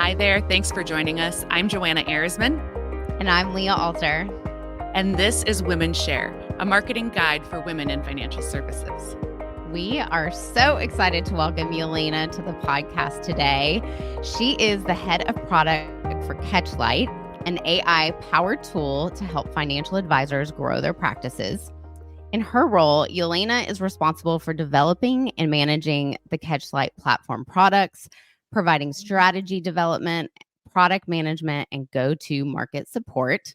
Hi there. Thanks for joining us. I'm Joanna Ehresman. And I'm Leah Alter. And this is WomenShare, a marketing guide for women in financial services. We are so excited to welcome Yelena to the podcast today. She is the head of product for Catchlight, an AI-powered tool to help financial advisors grow their practices. In her role, Yelena is responsible for developing and managing the Catchlight platform products, providing strategy development, product management, and go-to-market support.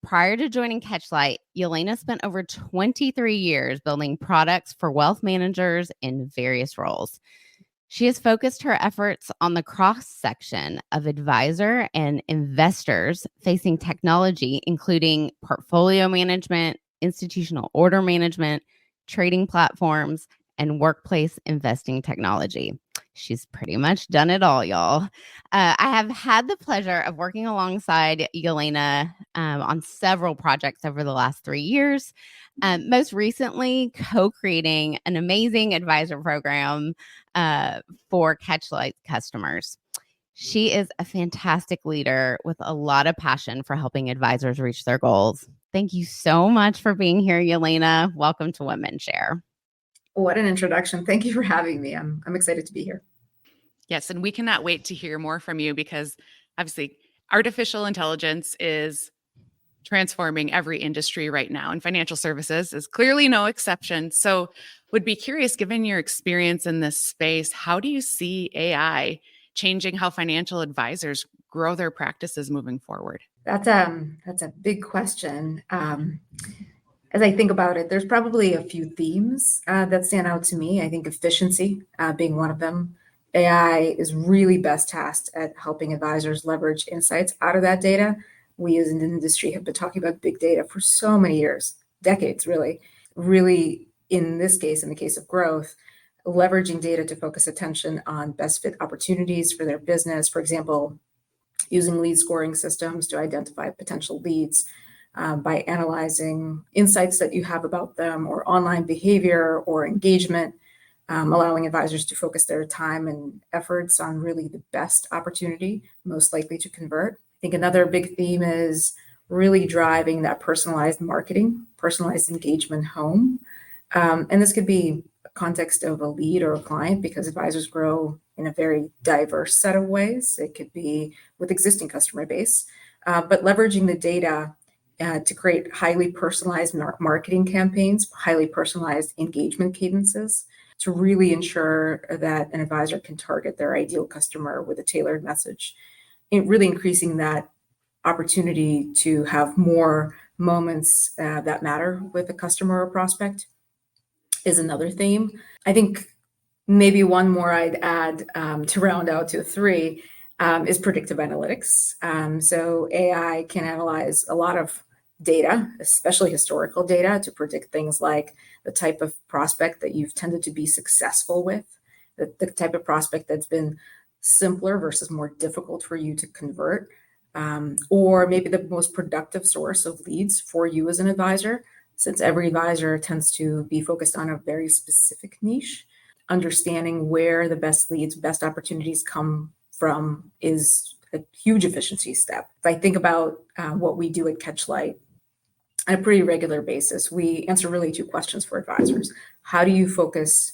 Prior to joining Catchlight, Yelena spent over 23 years building products for wealth managers in various roles. She has focused her efforts on the cross-section of advisor and investors facing technology, including portfolio management, institutional order management, trading platforms, and workplace investing technology. She's pretty much done it all, y'all. I have had the pleasure of working alongside Yelena on several projects over the last 3 years, most recently co-creating an amazing advisor program for Catchlight customers. She is a fantastic leader with a lot of passion for helping advisors reach their goals. Thank you so much for being here, Yelena. Welcome to WomenShare. What an introduction. Thank you for having me. I'm excited to be here. Yes, and we cannot wait to hear more from you because obviously artificial intelligence is transforming every industry right now, and financial services is clearly no exception. So would be curious, given your experience in this space, how do you see AI changing how financial advisors grow their practices moving forward? That's a big question. As I think about it, there's probably a few themes that stand out to me. I think efficiency being one of them. AI is really best tasked at helping advisors leverage insights out of that data. We as an industry have been talking about big data for so many years, decades, really. Really, in this case, in the case of growth, leveraging data to focus attention on best fit opportunities for their business. For example, using lead scoring systems to identify potential leads by analyzing insights that you have about them or online behavior or engagement, allowing advisors to focus their time and efforts on really the best opportunity, most likely to convert. I think another big theme is really driving that personalized marketing, personalized engagement home. And this could be a context of a lead or a client because advisors grow in a very diverse set of ways. It could be with existing customer base, but leveraging the data to create highly personalized marketing campaigns, highly personalized engagement cadences to really ensure that an advisor can target their ideal customer with a tailored message. And really increasing that opportunity to have more moments that matter with a customer or prospect is another theme. I think maybe one more I'd add to round out to 3 is predictive analytics. So AI can analyze a lot of data, especially historical data, to predict things like the type of prospect that you've tended to be successful with, the type of prospect that's been simpler versus more difficult for you to convert, or maybe the most productive source of leads for you as an advisor, since every advisor tends to be focused on a very specific niche. Understanding where the best leads, best opportunities come from is a huge efficiency step. If I think about what we do at Catchlight, on a pretty regular basis, we answer really 2 questions for advisors. How do you focus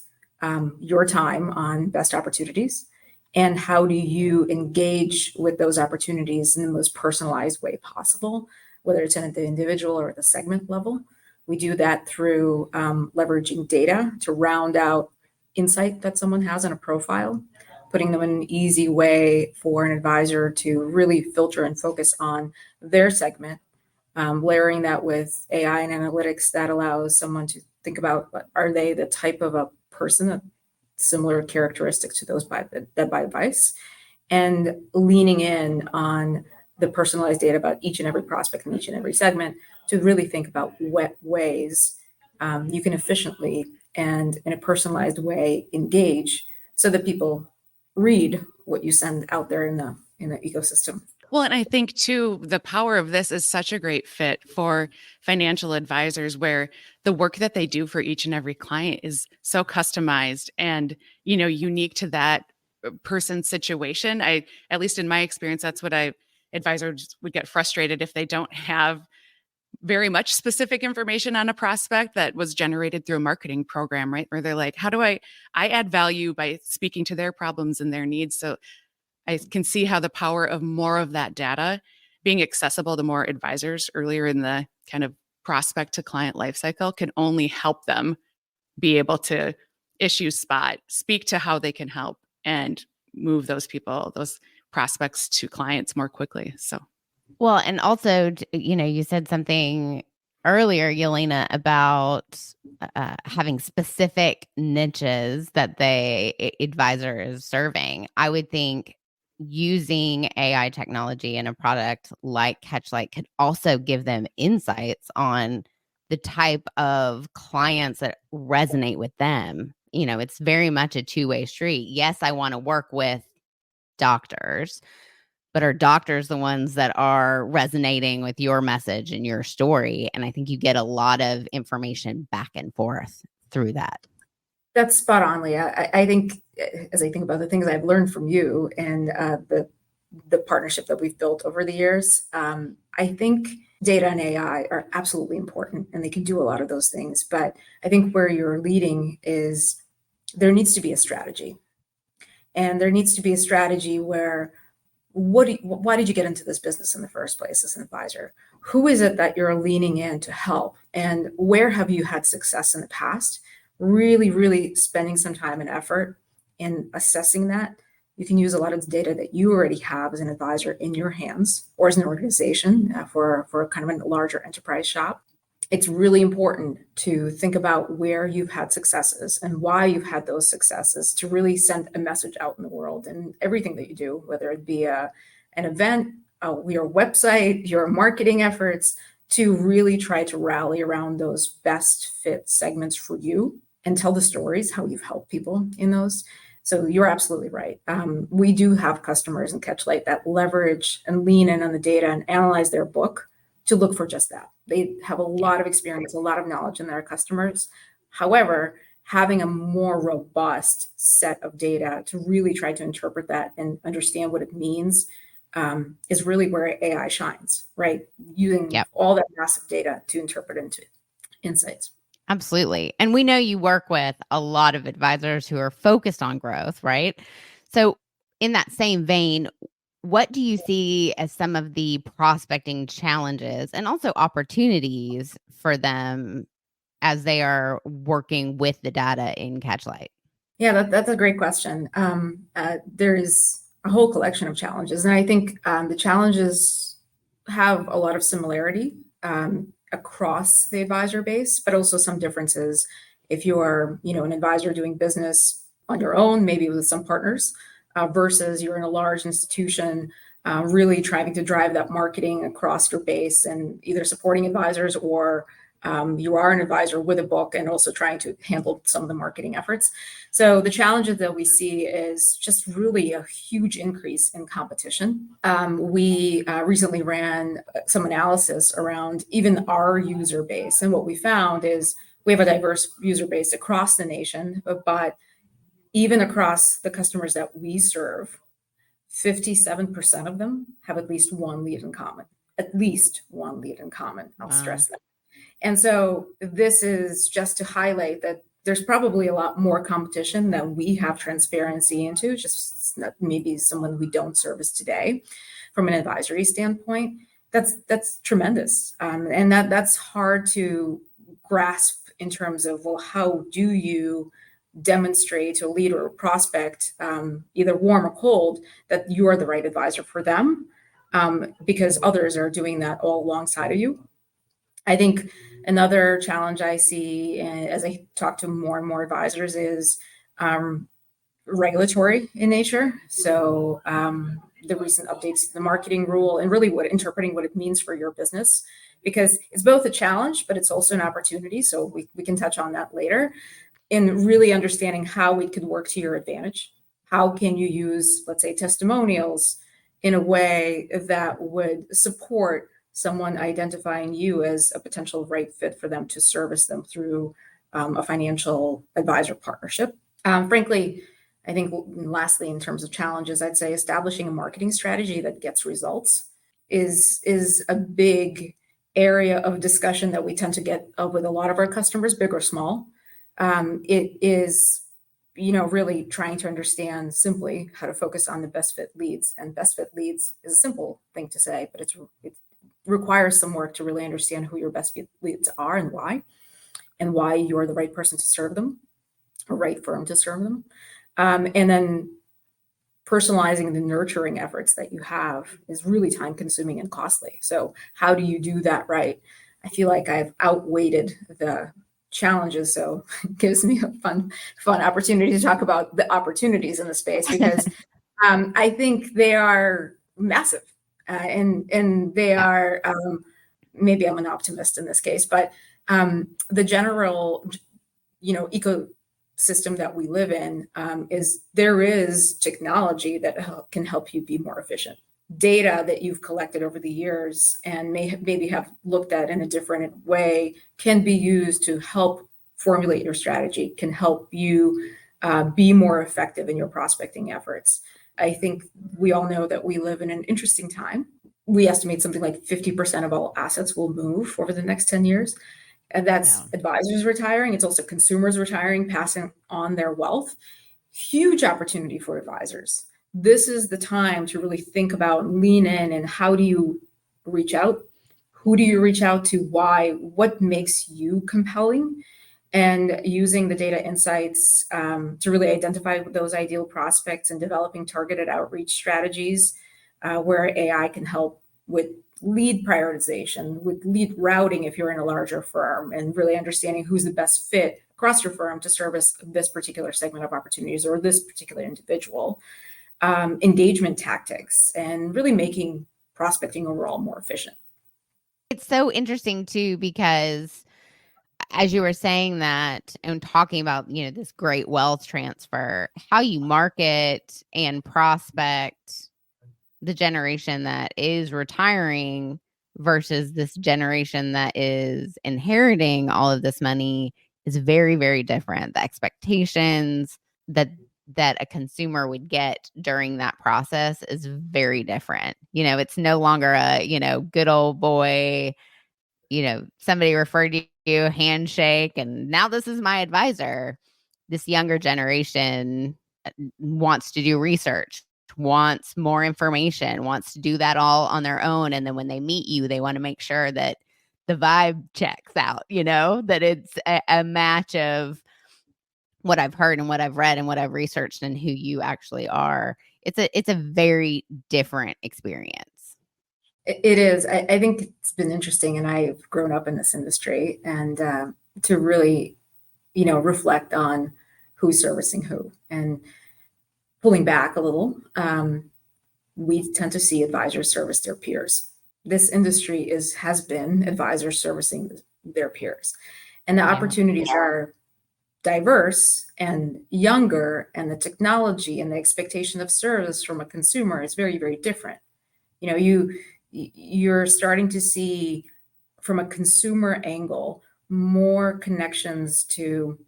your time on best opportunities? And how do you engage with those opportunities in the most personalized way possible, whether it's at the individual or at the segment level? We do that through leveraging data to round out insight that someone has in a profile, putting them in an easy way for an advisor to really filter and focus on their segment. Layering that with AI and analytics that allows someone to think about, are they the type of a person that similar characteristics to those that buy advice, and leaning in on the personalized data about each and every prospect in each and every segment to really think about what ways you can efficiently and in a personalized way engage so that people read what you send out there in the ecosystem. Well, and I think too, the power of this is such a great fit for financial advisors where the work that they do for each and every client is so customized and, unique to that person's situation. At least in my experience, that's what advisors would get frustrated if they don't have very much specific information on a prospect that was generated through a marketing program, right? Where they're like, how do I add value by speaking to their problems and their needs? So I can see how the power of more of that data being accessible to more advisors earlier in the kind of prospect to client lifecycle can only help them be able to issue spot, speak to how they can help, and move those people, those prospects to clients more quickly. So, well, and also, you said something earlier, Yelena, about having specific niches that advisor is serving. I would think using AI technology in a product like Catchlight could also give them insights on the type of clients that resonate with them. It's very much a two-way street. Yes, I want to work with doctors, but are doctors the ones that are resonating with your message and your story? And I think you get a lot of information back and forth through that. That's spot on, Leah. I think as I think about the things I've learned from you and the partnership that we've built over the years, I think data and AI are absolutely important, and they can do a lot of those things. But I think where you're leading is there needs to be a strategy, and there needs to be a strategy where why did you get into this business in the first place as an advisor? Who is it that you're leaning in to help, and where have you had success in the past? Really, really spending some time and effort in assessing that. You can use a lot of the data that you already have as an advisor in your hands, or as an organization for kind of a larger enterprise shop. It's really important to think about where you've had successes and why you've had those successes, to really send a message out in the world and everything that you do, whether it be an event, your website, your marketing efforts, to really try to rally around those best fit segments for you and tell the stories, how you've helped people in those. So you're absolutely right. We do have customers in Catchlight that leverage and lean in on the data and analyze their book to look for just that. They have a lot of experience, a lot of knowledge in their customers. However, having a more robust set of data to really try to interpret that and understand what it means is really where AI shines, right? Using all that massive data to interpret into insights. Absolutely. And we know you work with a lot of advisors who are focused on growth, right? So in that same vein, what do you see as some of the prospecting challenges and also opportunities for them as they are working with the data in Catchlight? Yeah, that's a great question. There is a whole collection of challenges, and I think the challenges have a lot of similarity across the advisor base, but also some differences. If you are, an advisor doing business on your own, maybe with some partners, versus you're in a large institution, really trying to drive that marketing across your base and either supporting advisors or you are an advisor with a book and also trying to handle some of the marketing efforts. So the challenges that we see is just really a huge increase in competition. We recently ran some analysis around even our user base. And what we found is we have a diverse user base across the nation, but even across the customers that we serve, 57% of them have at least one lead in common. At least one lead in common. I'll stress that. And so this is just to highlight that there's probably a lot more competition that we have transparency into, just maybe someone we don't service today from an advisory standpoint. That's tremendous. And that's hard to grasp in terms of, well, how do you demonstrate to a lead or a prospect, either warm or cold, that you are the right advisor for them, because others are doing that all alongside of you. I think another challenge I see as I talk to more and more advisors is regulatory in nature. So the recent updates to the marketing rule and really interpreting what it means for your business, because it's both a challenge, but it's also an opportunity. So we can touch on that later. In really understanding how it could work to your advantage. How can you use, let's say, testimonials in a way that would support someone identifying you as a potential right fit for them to service them through a financial advisor partnership. Frankly, I think lastly, in terms of challenges, I'd say establishing a marketing strategy that gets results is a big area of discussion that we tend to get with a lot of our customers, big or small. It is, really trying to understand simply how to focus on the best fit leads. And best fit leads is a simple thing to say, but it requires some work to really understand who your best fit leads are and why you're the right person to serve them, or right firm to serve them. And then personalizing the nurturing efforts that you have is really time consuming and costly. So how do you do that right? I feel like I've outweighted the challenges, so it gives me a fun opportunity to talk about the opportunities in the space, because I think they are massive, and they are, maybe I'm an optimist in this case, but the general ecosystem that we live in, there is technology that can help you be more efficient. Data that you've collected over the years and maybe have looked at in a different way can be used to help formulate your strategy, can help you be more effective in your prospecting efforts. I think we all know that we live in an interesting time. We estimate something like 50% of all assets will move over the next 10 years. And that's advisors retiring. It's also consumers retiring, passing on their wealth. Huge opportunity for advisors. This is the time to really think about, lean in, and how do you reach out? Who do you reach out to? Why? What makes you compelling? And using the data insights to really identify those ideal prospects and developing targeted outreach strategies where AI can help with lead prioritization, with lead routing if you're in a larger firm, and really understanding who's the best fit across your firm to service this particular segment of opportunities or this particular individual. Engagement tactics, and really making prospecting overall more efficient. It's so interesting too, because as you were saying that and talking about, this great wealth transfer, how you market and prospect the generation that is retiring versus this generation that is inheriting all of this money is very, very different. The expectations that a consumer would get during that process is very different. It's no longer a, good old boy, somebody referred to you, handshake, and now this is my advisor. This younger generation wants to do research, wants more information, wants to do that all on their own. And then when they meet you, they want to make sure that the vibe checks out, that it's a match of what I've heard and what I've read and what I've researched and who you actually are. It's a very different experience. It is. I think it's been interesting, and I've grown up in this industry, and to really, reflect on who's servicing who, and pulling back a little, we tend to see advisors service their peers. This industry has been advisors servicing their peers, and the opportunities are diverse and younger, and the technology and the expectation of service from a consumer is very, very different. You're starting to see, from a consumer angle, more connections to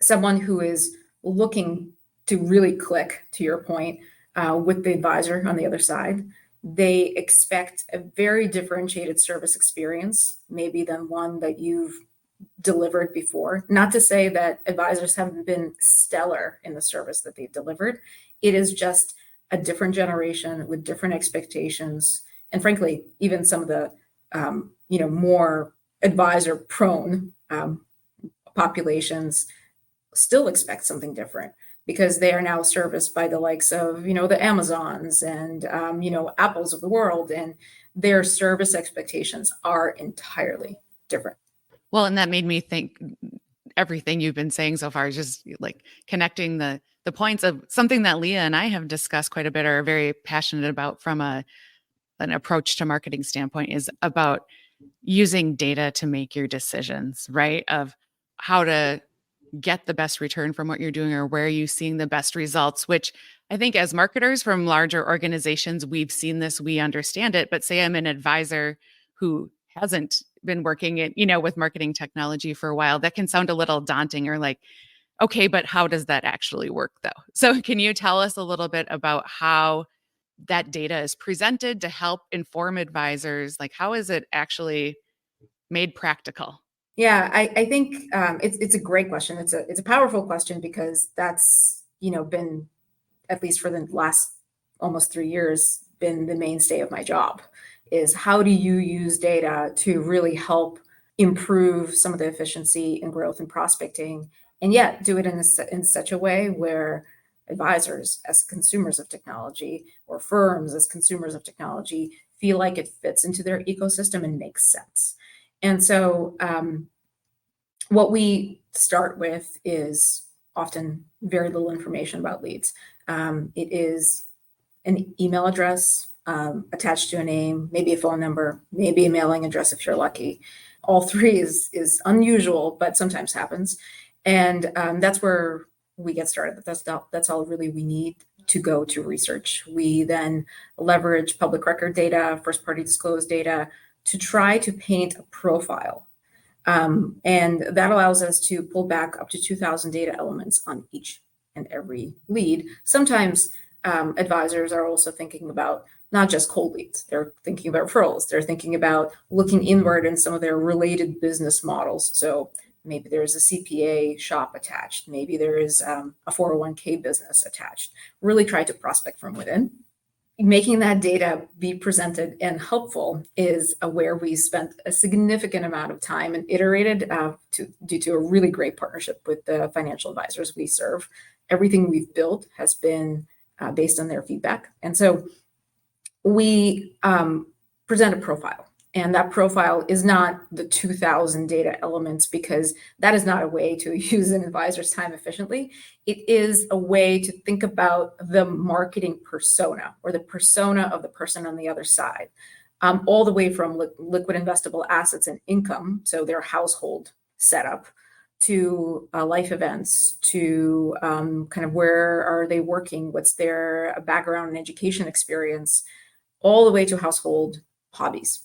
someone who is looking to really click, to your point, with the advisor on the other side. They expect a very differentiated service experience, maybe than one that you've delivered before. Not to say that advisors haven't been stellar in the service that they've delivered. It is just a different generation with different expectations. And frankly, even some of the, more advisor prone populations still expect something different, because they are now serviced by the likes of, the Amazons and, Apples of the world, and their service expectations are entirely different. Well, and that made me think everything you've been saying so far is just like connecting the points of something that Leah and I have discussed quite a bit, are very passionate about from an approach to marketing standpoint, is about using data to make your decisions, right? Of how to get the best return from what you're doing, or where are you seeing the best results, which I think as marketers from larger organizations, we've seen this, we understand it. But say I'm an advisor who hasn't been working with marketing technology for a while, that can sound a little daunting, or like, Okay, but how does that actually work though? So can you tell us a little bit about how that data is presented to help inform advisors? Like, how is it actually made practical? Yeah, I think it's a great question. It's a powerful question because that's been, at least for the last almost 3 years, been the mainstay of my job. Is how do you use data to really help improve some of the efficiency and growth and prospecting, and yet do it in such a way where advisors as consumers of technology or firms as consumers of technology feel like it fits into their ecosystem and makes sense. And so what we start with is often very little information about leads. It is an email address attached to a name, maybe a phone number, maybe a mailing address if you're lucky. All three is unusual, but sometimes happens. And that's where we get started. That's all really we need to go to research. We then leverage public record data, first party disclosed data to try to paint a profile. And that allows us to pull back up to 2,000 data elements on each and every lead. Sometimes advisors are also thinking about not just cold leads. They're thinking about referrals. They're thinking about looking inward in some of their related business models. So maybe there's a CPA shop attached. Maybe there is a 401k business attached. Really try to prospect from within. Making that data be presented and helpful is where we spent a significant amount of time and iterated due to a really great partnership with the financial advisors we serve. Everything we've built has been based on their feedback. And so we present a profile. And that profile is not the 2,000 data elements, because that is not a way to use an advisor's time efficiently. It is a way to think about the marketing persona or the persona of the person on the other side, all the way from liquid investable assets and income, so their household setup, to life events, to kind of where are they working, what's their background and education experience, all the way to household hobbies.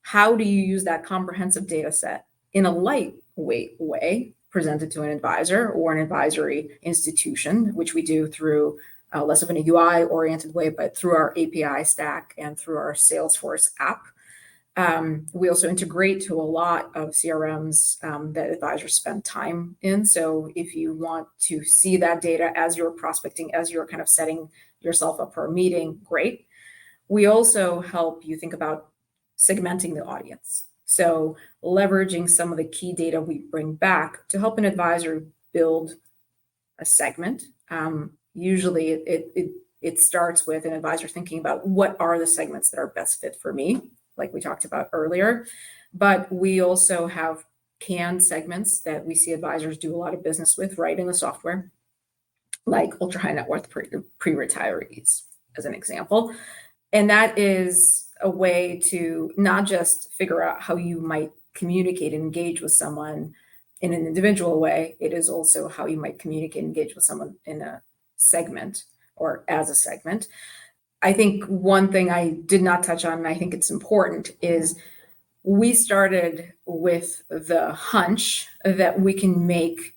How do you use that comprehensive data set in a lightweight way, presented to an advisor or an advisory institution, which we do through less of an UI-oriented way, but through our API stack and through our Salesforce app. We also integrate to a lot of CRMs that advisors spend time in. So if you want to see that data as you're prospecting, as you're kind of setting yourself up for a meeting, great. We also help you think about segmenting the audience. So leveraging some of the key data we bring back to help an advisor build a segment. Usually it starts with an advisor thinking about what are the segments that are best fit for me, like we talked about earlier. But we also have canned segments that we see advisors do a lot of business with right in the software, like ultra high net worth pre-retirees, as an example. And that is a way to not just figure out how you might communicate and engage with someone in an individual way. It is also how you might communicate and engage with someone in a segment or as a segment. I think one thing I did not touch on, and I think it's important, is we started with the hunch that we can make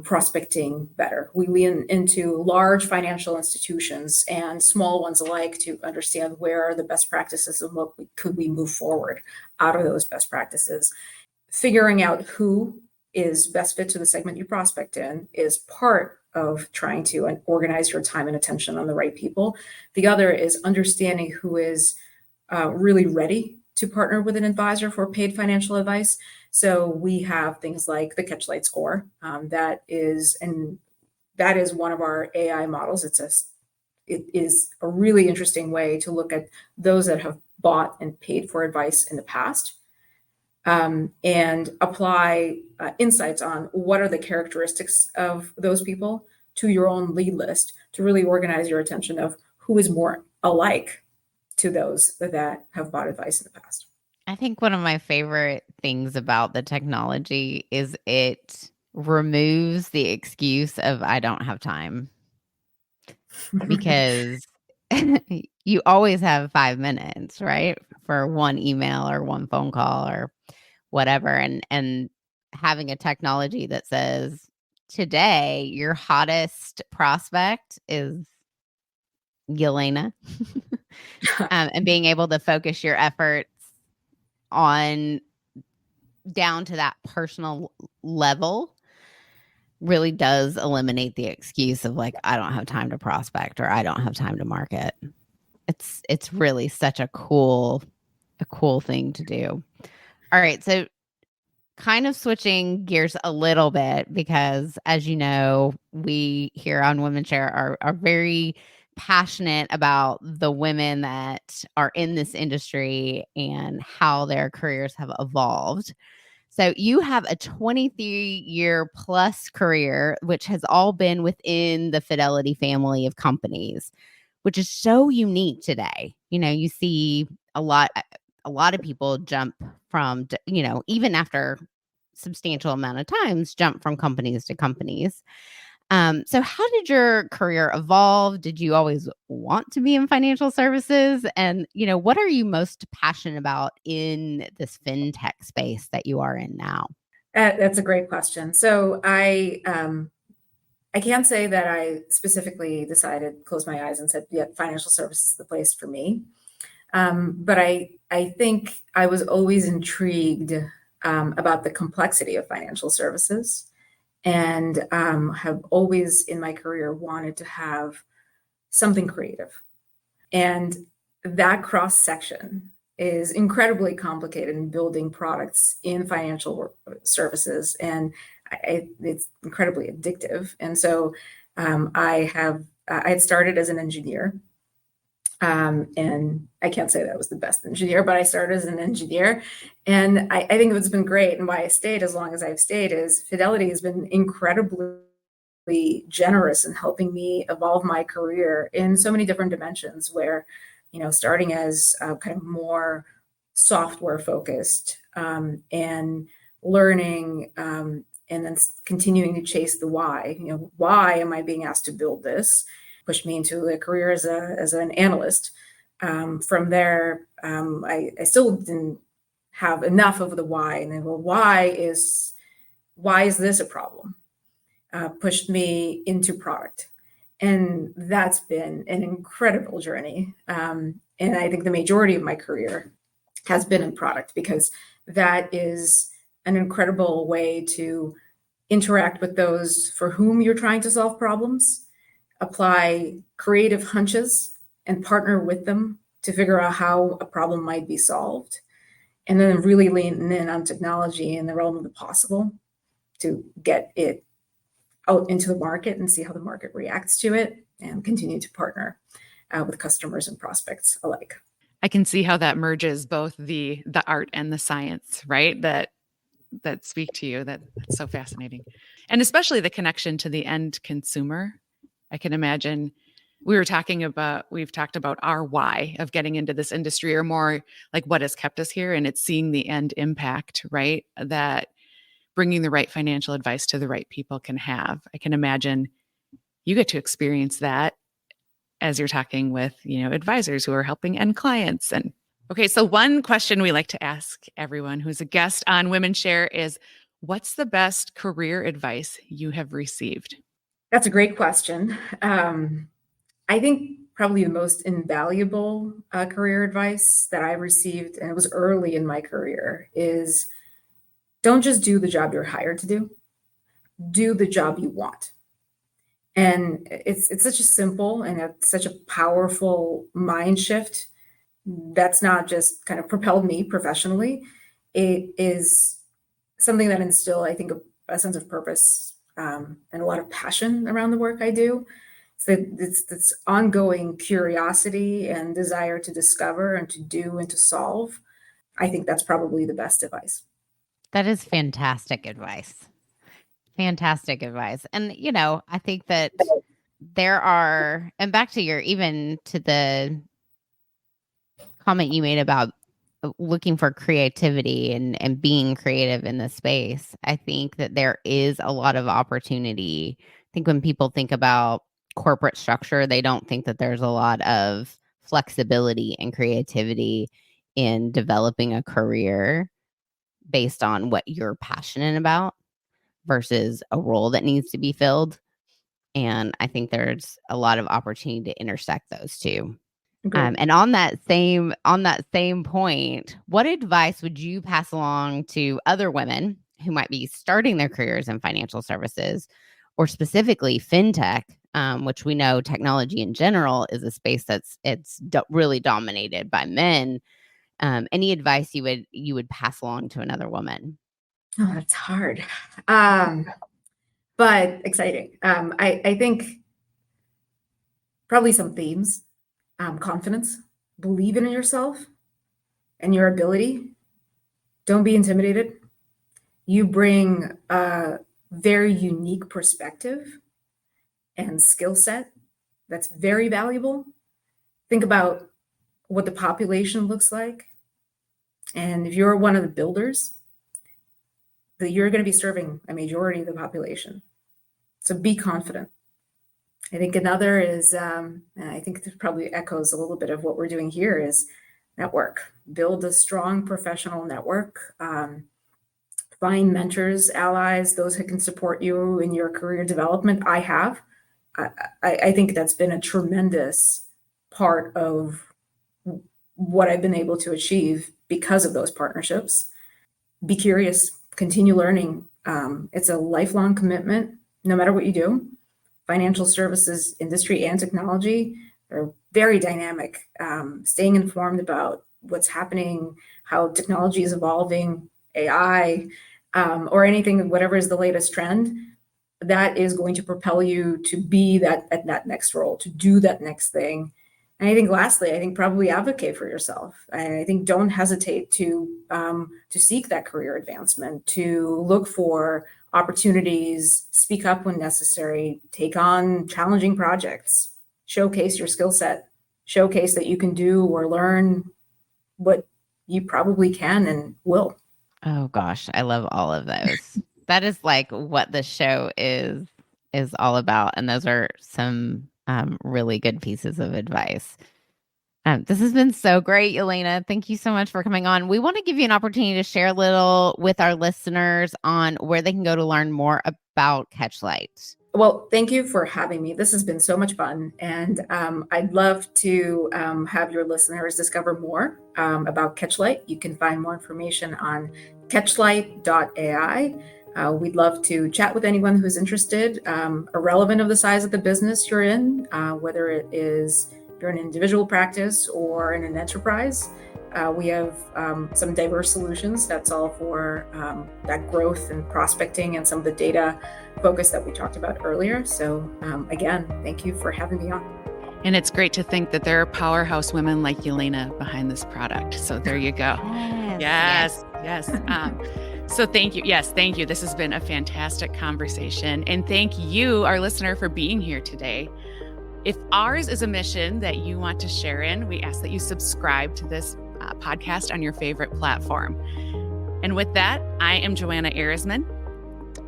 prospecting better. We lean into large financial institutions and small ones alike to understand where are the best practices and what could we move forward out of those best practices. Figuring out who is best fit to the segment you prospect in is part of trying to organize your time and attention on the right people. The other is understanding who is really ready to partner with an advisor for paid financial advice. So we have things like the Catchlight score. That is one of our AI models. It is a really interesting way to look at those that have bought and paid for advice in the past, and apply insights on what are the characteristics of those people to your own lead list to really organize your attention of who is more alike to those that have bought advice in the past. I think one of my favorite things about the technology is it removes the excuse of I don't have time, because you always have 5 minutes, right? For one email or one phone call or whatever. And having a technology that says today your hottest prospect is Yelena, and being able to focus your efforts on down to that personal level really does eliminate the excuse of like, I don't have time to prospect or I don't have time to market. It's really such a cool thing to do. All right, so kind of switching gears a little bit, because as you know, we here on WomenShare are very passionate about the women that are in this industry and how their careers have evolved. So you have a 23-year plus career, which has all been within the Fidelity family of companies, which is so unique today. You know, you see a lot of people jump from, you know, even after substantial amount of times, jump from companies to companies. So how did your career evolve? Did you always want to be in financial services? And, you know, what are you most passionate about in this fintech space that you are in now? That's a great question. So I can't say that I specifically decided, closed my eyes and said, yeah, financial services is the place for me. But I think I was always intrigued about the complexity of financial services, and have always in my career wanted to have something creative. And that cross section is incredibly complicated in building products in financial services, and it's incredibly addictive. And so I had started as an engineer, and I can't say that I was the best engineer, but I started as an engineer, and I think what's been great and why I stayed as long as I've stayed is Fidelity has been incredibly generous in helping me evolve my career in so many different dimensions, where, you know, starting as kind of more software focused, and learning, and then continuing to chase the why. You know, why am I being asked to build this? Pushed me into a career as an analyst. From there, I still didn't have enough of the why, and then, well, why is this a problem? Pushed me into product. And that's been an incredible journey. And I think the majority of my career has been in product, because that is an incredible way to interact with those for whom you're trying to solve problems, apply creative hunches, and partner with them to figure out how a problem might be solved. And then really lean in on technology in the realm of the possible to get it out into the market and see how the market reacts to it, and continue to partner with customers and prospects alike. I can see how that merges both the art and the science, right? That speak to you. That's so fascinating. And especially the connection to the end consumer. I can imagine we've talked about our why of getting into this industry, or more like what has kept us here. And it's seeing the end impact, right? That bringing the right financial advice to the right people can have. I can imagine you get to experience that as you're talking with, you know, advisors who are helping end clients. And okay, so one question we like to ask everyone who's a guest on WomenShare is, what's the best career advice you have received? That's a great question. I think probably the most invaluable career advice that I received, and it was early in my career, is don't just do the job you're hired to do the job you want. And it's such a simple and it's such a powerful mind shift that's not just kind of propelled me professionally. It is something that instilled, I think, a sense of purpose, and a lot of passion around the work I do. So it's this ongoing curiosity and desire to discover and to do and to solve. I think that's probably the best advice. That is fantastic advice. Fantastic advice. And, you know, I think that there are, and back to even to the comment you made about looking for creativity and being creative in the space, I think that there is a lot of opportunity. I think when people think about corporate structure, they don't think that there's a lot of flexibility and creativity in developing a career based on what you're passionate about. versus a role that needs to be filled. And I think there's a lot of opportunity to intersect those two. And on that same point, what advice would you pass along to other women who might be starting their careers in financial services, or specifically fintech, which we know technology in general is a space that's really dominated by men? Any advice you would pass along to another woman? Oh, that's hard, but exciting. I think probably some themes: confidence, believe in yourself and your ability. Don't be intimidated. You bring a very unique perspective and skill set that's very valuable. Think about what the population looks like. And if you're one of the builders, that you're going to be serving a majority of the population. So be confident. I think another is, and I think this probably echoes a little bit of what we're doing here, is network. Build a strong professional network. Find mentors, allies, those who can support you in your career development. I think that's been a tremendous part of what I've been able to achieve because of those partnerships. Be curious, continue learning. It's a lifelong commitment, no matter what you do. Financial services industry and technology are very dynamic. Staying informed about what's happening, how technology is evolving, AI, or anything, whatever is the latest trend, that is going to propel you to be at that next role, to do that next thing. And I think lastly, probably advocate for yourself. I think don't hesitate to seek that career advancement, to look for opportunities, speak up when necessary, take on challenging projects, showcase your skill set, showcase that you can do or learn what you probably can and will. Oh gosh, I love all of those. That is like what the show is all about. And those are some really good pieces of advice. This has been so great, Yelena. Thank you so much for coming on. We want to give you an opportunity to share a little with our listeners on where they can go to learn more about Catchlight. Well, thank you for having me. This has been so much fun. And I'd love to have your listeners discover more about Catchlight. You can find more information on catchlight.ai. We'd love to chat with anyone who's interested, irrelevant of the size of the business you're in, whether it is you're an individual practice or in an enterprise. We have some diverse solutions that's all for that growth and prospecting and some of the data focus that we talked about earlier. So again, thank you for having me on. And it's great to think that there are powerhouse women like Yelena behind this product. So there you go. Yes. So thank you. Yes, thank you. This has been a fantastic conversation. And thank you, our listener, for being here today. If ours is a mission that you want to share in, we ask that you subscribe to this podcast on your favorite platform. And with that, I am Joanna Ehresman.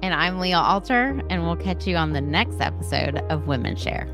And I'm Leah Alter, and we'll catch you on the next episode of WomenShare.